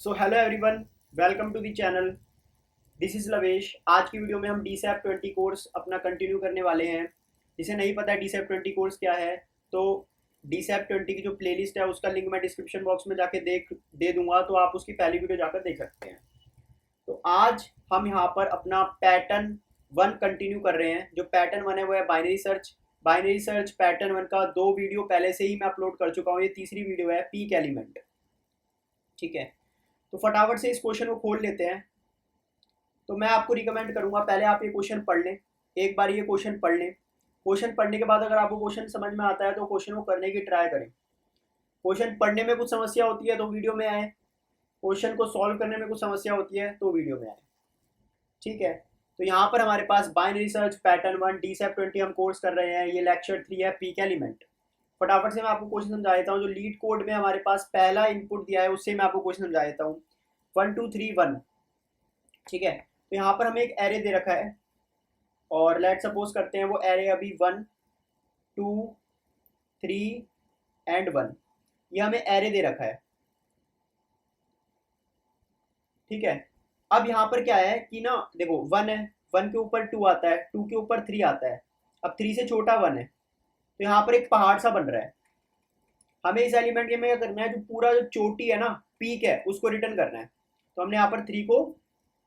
So hello everyone, welcome to the channel. This is Lavesh. आज की video में हम डीसैप 20 कोर्स अपना कंटिन्यू करने वाले हैं। जिसे नहीं पता है डीसैप 20 कोर्स क्या है, तो डीसैप 20 की जो प्लेलिस्ट है उसका लिंक मैं डिस्क्रिप्शन बॉक्स में जाके दे दूंगा, तो आप उसकी पहली वीडियो जाकर देख सकते हैं। तो आज हम यहाँ पर अपना पैटर्न 1 कंटिन्यू कर रहे हैं। जो पैटर्न 1 है वो है binary search. Binary search pattern 1 का 2 वीडियो पहले से ही मैं अपलोड कर चुका हूँ। ये तीसरी वीडियो है, पीक एलिमेंट। ठीक है, तो फटाफट से इस क्वेश्चन को खोल लेते हैं। तो मैं आपको रिकमेंड करूंगा पहले आप ये क्वेश्चन पढ़ लें, एक बार ये क्वेश्चन पढ़ लें। क्वेश्चन पढ़ने के बाद अगर आपको क्वेश्चन समझ में आता है तो क्वेश्चन को करने की ट्राई करें। क्वेश्चन पढ़ने में कुछ समस्या होती है तो वीडियो में आए, क्वेश्चन को सॉल्व करने में कुछ समस्या होती है तो वीडियो में आए। ठीक है, तो यहाँ पर हमारे पास बाइनरी सर्च पैटर्न 1 डीसैप 20 हम कोर्स कर रहे हैं। ये लेक्चर 3 है, पीक एलिमेंट। फटाफट से मैं आपको क्वेश्चन समझा देता हूँ। जो लीड कोड में हमारे पास पहला इनपुट दिया है उससे मैं आपको क्वेश्चन समझा देता हूँ। 1 2 3 1। ठीक है, तो यहाँ पर हमें एक एरे दे रखा है और लेट सपोज करते हैं वो एरे अभी 1 2 3 एंड 1, ये हमें एरे दे रखा है। ठीक है, अब यहाँ पर क्या है कि ना देखो 1 है, 1 के ऊपर 2 आता है, 2 के ऊपर 3 आता है, अब 3 से छोटा 1 है, तो यहाँ पर एक पहाड़ सा बन रहा है। हमें इस एलिमेंट के में क्या करना है, जो पूरा जो चोटी है ना, पीक है, उसको रिटर्न करना है। तो हमने यहाँ पर 3 को,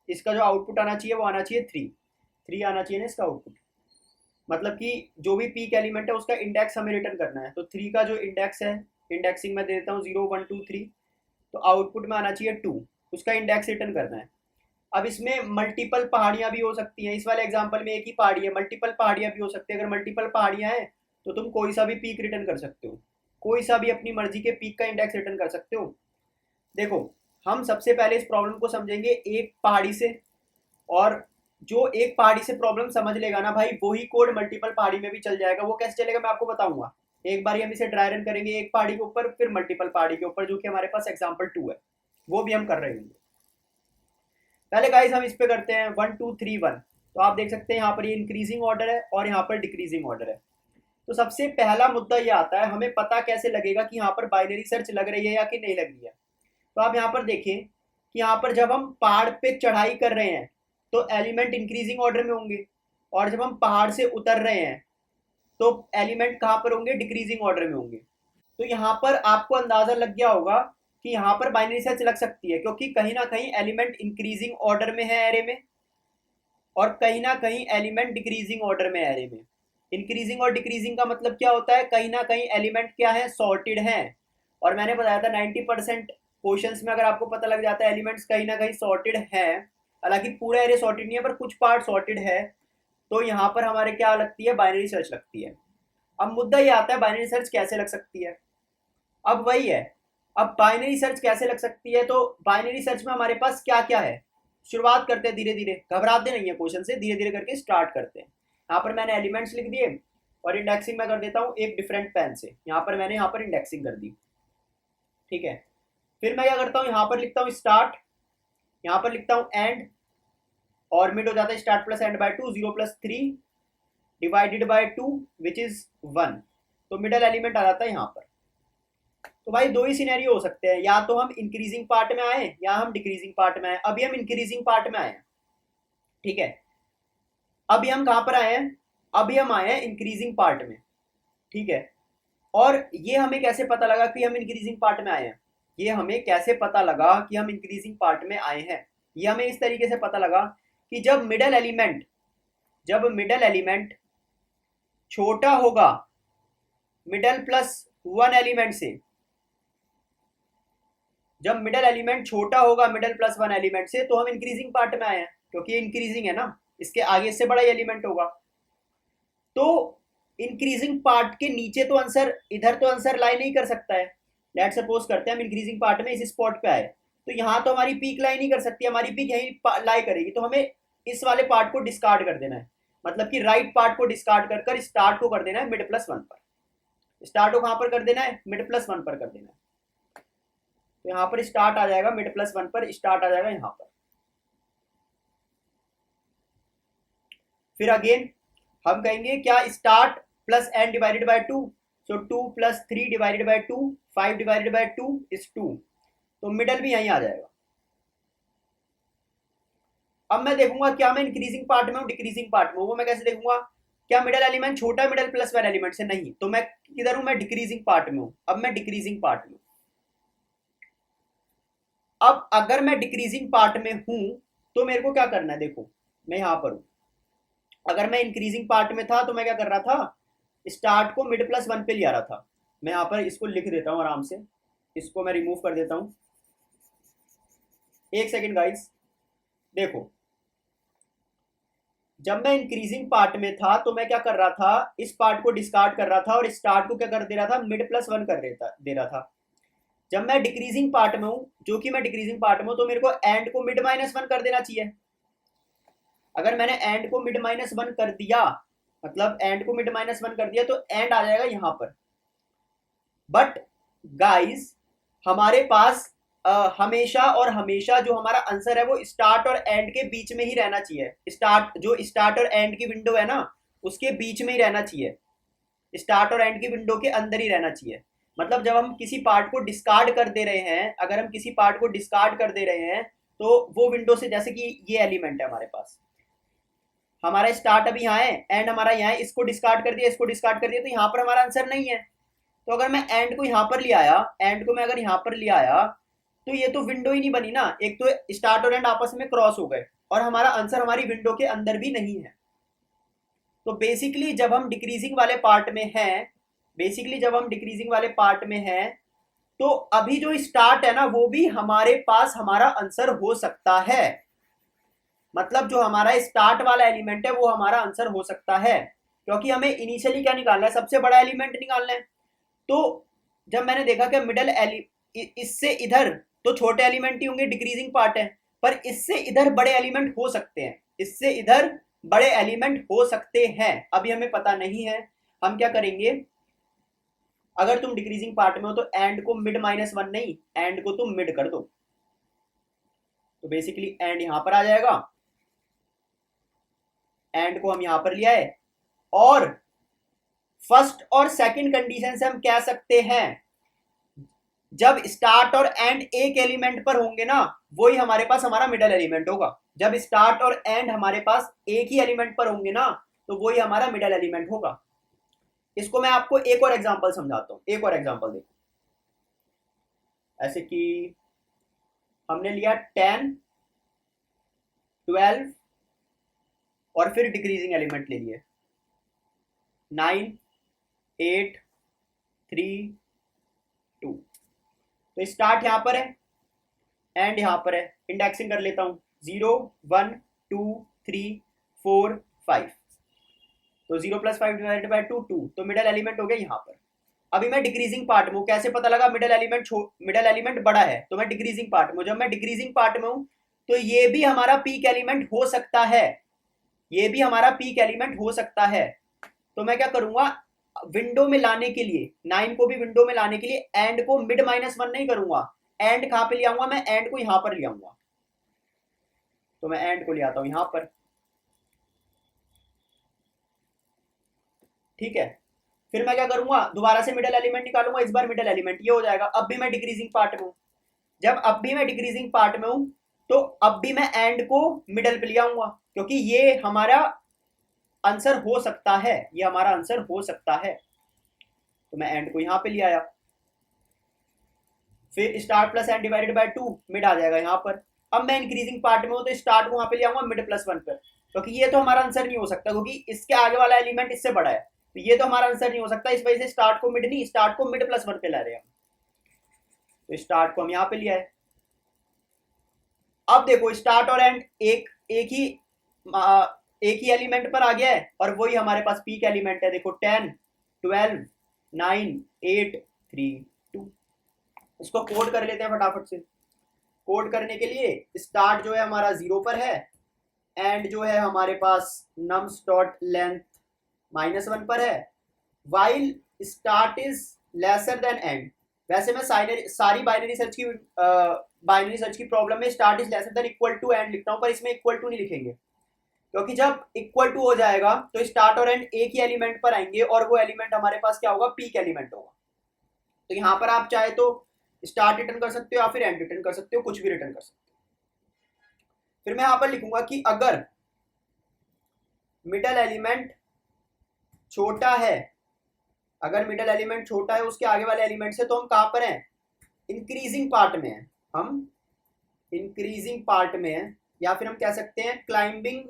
इसका जो आउटपुट आना चाहिए वो आना चाहिए 3 आना चाहिए ना इसका आउटपुट। मतलब कि जो भी पीक एलिमेंट है उसका इंडेक्स हमें रिटर्न करना है। तो 3 का जो इंडेक्स है, इंडेक्सिंग में दे देता हूँ 0 1 2 3, तो आउटपुट में आना चाहिए 2, उसका इंडेक्स रिटर्न करना है। अब इसमें मल्टीपल पहाड़ियाँ भी हो सकती हैं। इस वाले एग्जाम्पल में एक ही पहाड़ी है, मल्टीपल पहाड़ियाँ भी हो सकती है। अगर मल्टीपल पहाड़ियाँ हैं तो तुम कोई सा भी पीक रिटर्न कर सकते हो, कोई सा भी अपनी मर्जी के पीक का इंडेक्स रिटर्न कर सकते हो। देखो, हम सबसे पहले इस प्रॉब्लम को समझेंगे एक पहाड़ी से, और जो एक पहाड़ी से प्रॉब्लम समझ लेगा ना भाई, वही कोड मल्टीपल पहाड़ी में भी चल जाएगा। वो कैसे चलेगा मैं आपको बताऊंगा। एक बार हम इसे ड्राई रन करेंगे एक पहाड़ी के ऊपर, फिर मल्टीपल पहाड़ी के ऊपर, जो कि हमारे पास एग्जाम्पल 2 है, वो भी हम कर रहे होंगे। पहले गाइस हम इस पे करते हैं 1 2 3 1। तो आप देख सकते हैं यहाँ पर ये इंक्रीजिंग ऑर्डर है और यहाँ पर डिक्रीजिंग ऑर्डर है। तो सबसे पहला मुद्दा ये आता है, हमें पता कैसे लगेगा कि यहाँ पर बाइनरी सर्च लग रही है या कि नहीं लग रही है। तो आप यहाँ पर देखें कि यहाँ पर जब हम पहाड़ पे चढ़ाई कर रहे हैं तो एलिमेंट इंक्रीजिंग ऑर्डर में होंगे, और जब हम पहाड़ से उतर रहे हैं तो एलिमेंट कहाँ पर होंगे, डिक्रीजिंग ऑर्डर में होंगे। तो यहाँ पर आपको अंदाजा लग गया होगा कि यहाँ पर बाइनरी सर्च लग सकती है, क्योंकि कहीं ना कहीं एलिमेंट इंक्रीजिंग ऑर्डर में है एरे में, और कहीं ना कहीं एलिमेंट डिक्रीजिंग ऑर्डर में एरे में। इंक्रीजिंग और डिक्रीजिंग का मतलब क्या होता है, कहीं ना कहीं एलिमेंट क्या है, सॉर्टेड है। और मैंने बताया था 90% क्वेश्चंस में अगर आपको पता लग जाता है एलिमेंट्स कहीं ना कहीं सॉर्टेड है, हालांकि पूरा एरे सॉर्टेड नहीं है पर कुछ पार्ट सॉर्टेड है, तो यहाँ पर हमारे क्या लगती है, बाइनरी सर्च लगती है। अब मुद्दा ये आता है बाइनरी सर्च कैसे लग सकती है। अब वही है, अब बाइनरी सर्च कैसे लग सकती है, तो बाइनरी सर्च में हमारे पास क्या क्या है। शुरुआत करते हैं धीरे धीरे, घबराते नहीं है क्वेश्चन से, धीरे धीरे करके स्टार्ट करते हैं। यहाँ पर मैंने एलिमेंट्स लिख दिए और इंडेक्सिंग में कर देता हूँ एक डिफरेंट पेन से। यहाँ पर मैंने यहाँ पर इंडेक्सिंग कर दी। ठीक है, फिर मैं क्या करता हूँ, यहाँ पर लिखता हूँ स्टार्ट, यहाँ पर लिखता हूँ एंड, और मिड हो जाता है start plus end by 2, 0 plus 3 divided by 2 which is 1। तो मिडल एलिमेंट आ जाता है यहाँ पर। तो भाई दो ही सिनेरियो हो सकते हैं, या तो हम इंक्रीजिंग पार्ट में आए या हम डिक्रीजिंग पार्ट में आए। अभी हम इंक्रीजिंग पार्ट में आए हैं। ठीक है, अभी हम कहां पर आए हैं, अभी हम आए हैं इंक्रीजिंग पार्ट में। ठीक है, और ये हमें कैसे पता लगा कि हम इंक्रीजिंग पार्ट में आए हैं, ये हमें कैसे पता लगा कि हम इंक्रीजिंग पार्ट में आए हैं, ये हमें इस तरीके से पता लगा कि जब मिडल एलिमेंट छोटा होगा मिडल प्लस 1 एलिमेंट से, जब मिडल एलिमेंट छोटा होगा मिडल प्लस 1 एलिमेंट से, तो हम इंक्रीजिंग पार्ट में आए हैं, क्योंकि ये इंक्रीजिंग है ना, इसके आगे से बड़ा एलिमेंट होगा। तो इंक्रीजिंग पार्ट के नीचे तो आंसर, इधर तो आंसर लाई नहीं कर सकता है। लेट सपोज करते हैं हम इंक्रीजिंग पार्ट में इस स्पॉट पे आए, तो यहाँ तो हमारी पीक लाई नहीं कर सकती, हमारी पीक यही लाई करेगी। तो हमें इस वाले पार्ट को डिस्कार्ड कर देना है, मतलब कि राइट पार्ट को डिस्कार्ड कर कर स्टार्ट को कर देना है मिड प्लस 1 पर। स्टार्ट को कहां पर कर देना है, मिड प्लस 1 पर कर देना है। तो यहाँ पर स्टार्ट आ जाएगा मिड प्लस 1 पर, स्टार्ट आ जाएगा यहाँ पर। फिर अगेन हम कहेंगे क्या, start plus N divided by 2, so 2 plus 3 divided by 2, 5 divided by 2 is 2। तो मिडल भी यहीं आ जाएगा। अब मैं देखूंगा क्या मैं इंक्रीजिंग पार्ट में हूँ डिक्रीजिंग पार्ट में हूँ, वो मैं कैसे देखूंगा? क्या मिडल एलिमेंट छोटा है मिडल प्लस वन एलिमेंट से? नहीं, तो मैं किधर हूँ? मैं डिक्रीजिंग पार्ट में हूँ। अब मैं डिक्रीजिंग पार्ट में हूँ। अब अगर मैं डिक्रीजिंग पार्ट में हूं तो मेरे को क्या करना है? देखो मैं यहां पर हूं। अगर मैं इंक्रीजिंग पार्ट में था तो मैं क्या कर रहा था? स्टार्ट को मिड प्लस वन पे ले आ रहा था। मैं यहां पर इसको लिख देता हूं आराम से, इसको मैं रिमूव कर देता हूं। एक सेकेंड गाइस, देखो जब मैं इंक्रीजिंग पार्ट में था तो मैं क्या कर रहा था? इस पार्ट को डिस्कार्ड कर रहा था और स्टार्ट को क्या कर दे रहा था? मिड प्लस वन कर दे रहा था। जब मैं डिक्रीजिंग पार्ट में हूं, जो कि मैं डिक्रीजिंग पार्ट में हूं, तो मेरे को एंड को मिड माइनस वन कर देना चाहिए। अगर मैंने एंड को मिड माइनस वन कर दिया, मतलब एंड को मिड माइनस वन कर दिया, तो एंड आ जाएगा यहां पर। बट गाइस हमारे पास हमेशा और हमेशा जो हमारा आंसर है वो स्टार्ट और एंड के बीच में ही रहना चाहिए। स्टार्ट, जो स्टार्ट और एंड की विंडो है ना, उसके बीच में ही रहना चाहिए। स्टार्ट और एंड की विंडो के अंदर ही रहना चाहिए। मतलब जब हम किसी पार्ट को डिस्कार्ड कर दे रहे हैं, अगर हम किसी पार्ट को डिस्कार्ड कर दे रहे हैं, तो वो विंडो से, जैसे कि ये एलिमेंट है हमारे पास, हमारा स्टार्ट अभी यहाँ है, एंड हमारा यहाँ है, इसको डिस्कार्ड कर दिया, इसको डिस्कार्ड कर दिया, तो यहाँ पर हमारा आंसर नहीं है। तो अगर मैं एंड को यहाँ पर ले आया, एंड को मैं अगर यहाँ पर ले आया, तो ये तो विंडो ही नहीं बनी ना। एक तो स्टार्ट और एंड आपस में क्रॉस हो गए और हमारा आंसर हमारी विंडो के अंदर भी नहीं है। तो बेसिकली जब हम डिक्रीजिंग वाले पार्ट में हैं, बेसिकली जब हम डिक्रीजिंग वाले पार्ट में हैं, तो अभी जो स्टार्ट है ना, वो भी हमारे पास हमारा आंसर हो सकता है। मतलब जो हमारा स्टार्ट वाला एलिमेंट है वो हमारा आंसर हो सकता है, क्योंकि हमें इनिशियली क्या निकालना है? सबसे बड़ा एलिमेंट निकालना है। तो जब मैंने देखा कि मिडल इससे इधर तो छोटे एलिमेंट ही होंगे, डिक्रीजिंग पार्ट है, पर इससे इधर बड़े एलिमेंट हो सकते हैं, इससे इधर बड़े एलिमेंट हो सकते हैं। अभी हमें पता नहीं है, हम क्या करेंगे? अगर तुम डिक्रीजिंग पार्ट में हो तो एंड को मिड माइनस वन नहीं, एंड को तुम मिड कर दो। तो बेसिकली एंड यहां पर आ जाएगा, एंड को हम यहां पर ले आए, और फर्स्ट और सेकंड कंडीशन से हम कह सकते हैं जब स्टार्ट और एंड एक एलिमेंट पर होंगे ना, वही हमारे पास हमारा मिडल एलिमेंट होगा। जब स्टार्ट और एंड हमारे पास एक ही एलिमेंट पर होंगे ना, तो वही हमारा मिडल एलिमेंट होगा। इसको मैं आपको एक और एग्जांपल समझाता हूं। एक और एग्जांपल देखो, ऐसे कि हमने लिया 10, 12 और फिर डिक्रीजिंग एलिमेंट ले लिए 9, 8, 3, 2। तो स्टार्ट यहां पर है, एंड यहां पर है। इंडेक्सिंग कर लेता हूं, 0, 1, 2, 3, 4, 5। तो 0 प्लस 5 डिवाइडेड बाई 2, 2। तो मिडल एलिमेंट हो गया यहाँ पर। अभी मैं डिक्रीजिंग पार्ट में हूँ, कैसे पता लगा मिडल एलिमेंट बड़ा है? तो मैं डिक्रीजिंग पार्ट में हूँ। जब मैं डिक्रीजिंग पार्ट में हूँ तो ये भी हमारा पीक एलिमेंट हो सकता है, ये भी हमारा पीक एलिमेंट हो सकता है। तो मैं क्या करूंगा? विंडो में लाने के लिए, 9 को भी विंडो में लाने के लिए एंड को मिड माइनस वन नहीं करूंगा। एंड कहां पे ले आऊंगा? मैं एंड को यहां पर ले आऊंगा। तो मैं एंड को ले आता हूं यहां पर, ठीक है। फिर मैं क्या करूंगा? दोबारा से मिडल एलिमेंट निकालूंगा, इस बार मिडल एलिमेंट ये हो जाएगा। अब भी मैं डिक्रीजिंग पार्ट में हूं। जब अब भी मैं डिक्रीजिंग पार्ट में हूं, तो अब भी मैं एंड को मिडल पे ले आऊंगा, क्योंकि ये हमारा आंसर हो सकता है, ये हमारा आंसर हो सकता है। तो मैं एंड को यहां पे ले आया। फिर start plus and divided by 2, mid आ जाएगा यहाँ पर। अब मैं इंक्रीजिंग पार्ट में हूँ तो स्टार्ट को वहां पे ले आऊंगा मिड प्लस वन पर, क्योंकि ये तो हमारा आंसर नहीं हो सकता, क्योंकि इसके आगे वाला एलिमेंट इससे बड़ा है, तो ये तो हमारा आंसर नहीं हो सकता। इस वजह से स्टार्ट को मिड नहीं, स्टार्ट को मिड प्लस वन पे ला रहे हैं हम। तो स्टार्ट को हम यहाँ पे ले आए। अब देखो स्टार्ट और एंड एक ही एलिमेंट पर आ गया है, और वही हमारे पास पीक एलिमेंट है। देखो 10, 12, 9, 8, 3, 2। इसको कोड कर लेते हैं फटाफट से। कोड करने के लिए स्टार्ट जो है हमारा 0 पर है, एंड जो है हमारे पास नम्स डॉट लेंथ -1 पर है, while start is lesser than end. वैसे मैं सारी बाइनरी सर्च की प्रॉब्लम में start is lesser than equal to end लिखता हूं, पर इसमें इक्वल टू नहीं लिखेंगे, क्योंकि जब इक्वल टू हो जाएगा तो स्टार्ट और एंड एक ही एलिमेंट पर आएंगे, और वो एलिमेंट हमारे पास क्या होगा? पीक एलिमेंट होगा। तो यहां पर आप चाहे तो स्टार्ट रिटर्न कर सकते हो या फिर एंड रिटर्न कर सकते हो, कुछ भी रिटर्न कर सकते हो। फिर मैं यहां पर लिखूंगा कि अगर मिडल एलिमेंट छोटा है, अगर मिडल एलिमेंट छोटा है उसके आगे वाले एलिमेंट से, तो हम कहां पर हैं, इंक्रीजिंग पार्ट में है, हम इंक्रीजिंग पार्ट में है, या फिर हम कह सकते हैं क्लाइंबिंग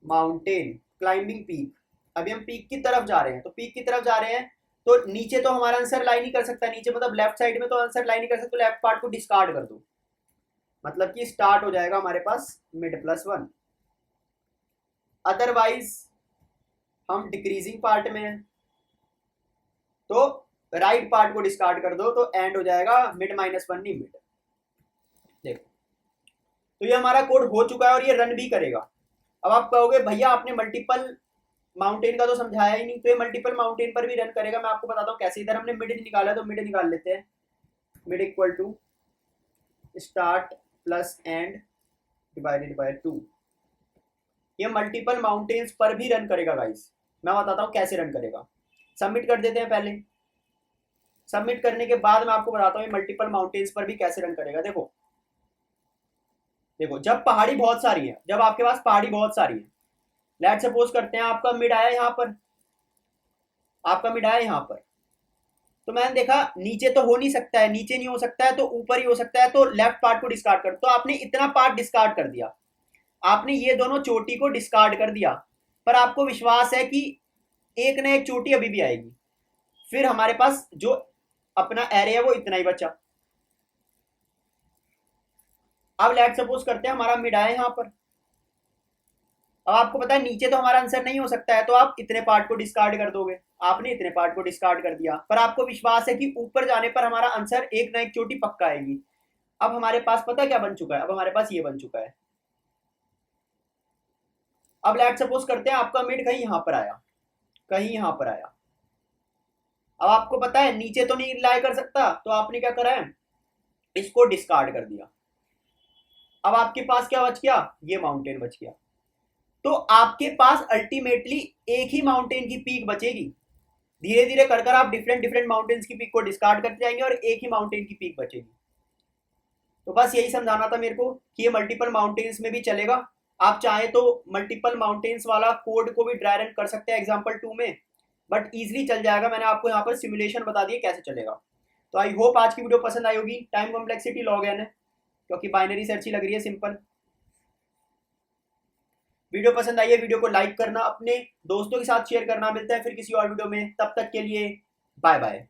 माउंटेन, क्लाइंबिंग पीक। अभी हम पीक की तरफ जा रहे हैं, तो पीक की तरफ जा रहे हैं, तो नीचे तो हमारा आंसर लाई नहीं कर सकता, नीचे मतलब लेफ्ट साइड में तो आंसर लाई नहीं कर सकते, लेफ्ट पार्ट को डिस्कार्ड कर दो, मतलब कि स्टार्ट हो जाएगा हमारे पास मिड प्लस वन। अदरवाइज हम डिक्रीजिंग पार्ट में हैं, तो राइट पार्ट को डिस्कार्ड कर दो, तो एंड हो जाएगा मिड माइनस वन, नहीं मिड। देखो, तो ये हमारा कोड हो चुका है और ये रन भी करेगा। अब आप कहोगे भैया आपने मल्टीपल माउंटेन का तो समझाया ही नहीं, तो ये मल्टीपल माउंटेन पर भी रन करेगा। मैं आपको बताता हूँ कैसे। इधर हमने मिड निकाला, तो मिड निकाल लेते हैं। Mid equal to start plus and divided by 2। ये मल्टीपल माउंटेन्स पर भी रन करेगा गाइस। मैं बताता हूँ कैसे रन करेगा। सबमिट कर देते हैं पहले। सबमिट करने के बाद मैं आपको बताता हूँ ये मल्टीपल माउंटेन्स पर भी कैसे रन करेगा। देखो देखो, जब पहाड़ी बहुत सारी है, जब आपके पास पहाड़ी बहुत सारी है, लेट सपोज करते हैं आपका मिड आया यहाँ पर, आपका मिड आया यहाँ पर, तो मैंने देखा नीचे तो हो नहीं सकता है, नीचे नहीं हो सकता है, तो ऊपर ही हो सकता है, तो लेफ्ट पार्ट को डिस्कार्ड कर। तो आपने इतना पार्ट डिस्कार्ड कर दिया, आपने ये दोनों चोटी को डिस्कार्ड कर दिया, पर आपको विश्वास है कि एक ना एक चोटी अभी भी आएगी। फिर हमारे पास जो अपना एरिया है वो इतना ही बचा। अब लेट सपोज करते हैं हमारा मिड आया यहाँ पर। अब आपको पता है नीचे तो हमारा आंसर नहीं हो सकता है, तो आप इतने पार्ट को डिस्कार्ड कर दोगे। आपने इतने पार्ट को डिस्कार्ड कर दिया, पर आपको विश्वास है कि ऊपर जाने पर हमारा आंसर एक ना एक चोटी पक्का आएगी। अब हमारे पास पता क्या बन चुका है, अब हमारे पास ये बन चुका है। अब लेट सपोज करते हैं आपका मिड कहीं यहां पर आया, कहीं यहां पर आया। अब आपको पता है नीचे तो नहीं लाई कर सकता, तो आपने क्या करा है, इसको डिस्कार्ड कर दिया। अब आपके पास क्या बच गया, ये माउंटेन बच गया। तो आपके पास अल्टीमेटली एक ही माउंटेन की पीक बचेगी। धीरे धीरे कर कर आप डिफरेंट डिफरेंट माउंटेन्स की पीक को डिस्कार्ड करते जाएंगे और एक ही माउंटेन की पीक बचेगी। तो बस यही समझाना था मेरे को कि ये मल्टीपल माउंटेन्स में भी चलेगा। आप चाहे तो मल्टीपल माउंटेन्स वाला कोड को भी ड्राई रन कर सकते हैं एग्जाम्पल 2 में, बट इजीली चल जाएगा। मैंने आपको यहाँ पर सिमुलेशन बता दिए कैसे चलेगा। तो आई होप आज की वीडियो पसंद आई होगी। टाइम कॉम्प्लेक्सिटी लॉग एन है, क्योंकि बाइनरी सर्च ही लग रही है सिंपल। वीडियो पसंद आई है, वीडियो को लाइक करना, अपने दोस्तों के साथ शेयर करना। मिलते हैं फिर किसी और वीडियो में, तब तक के लिए बाय बाय।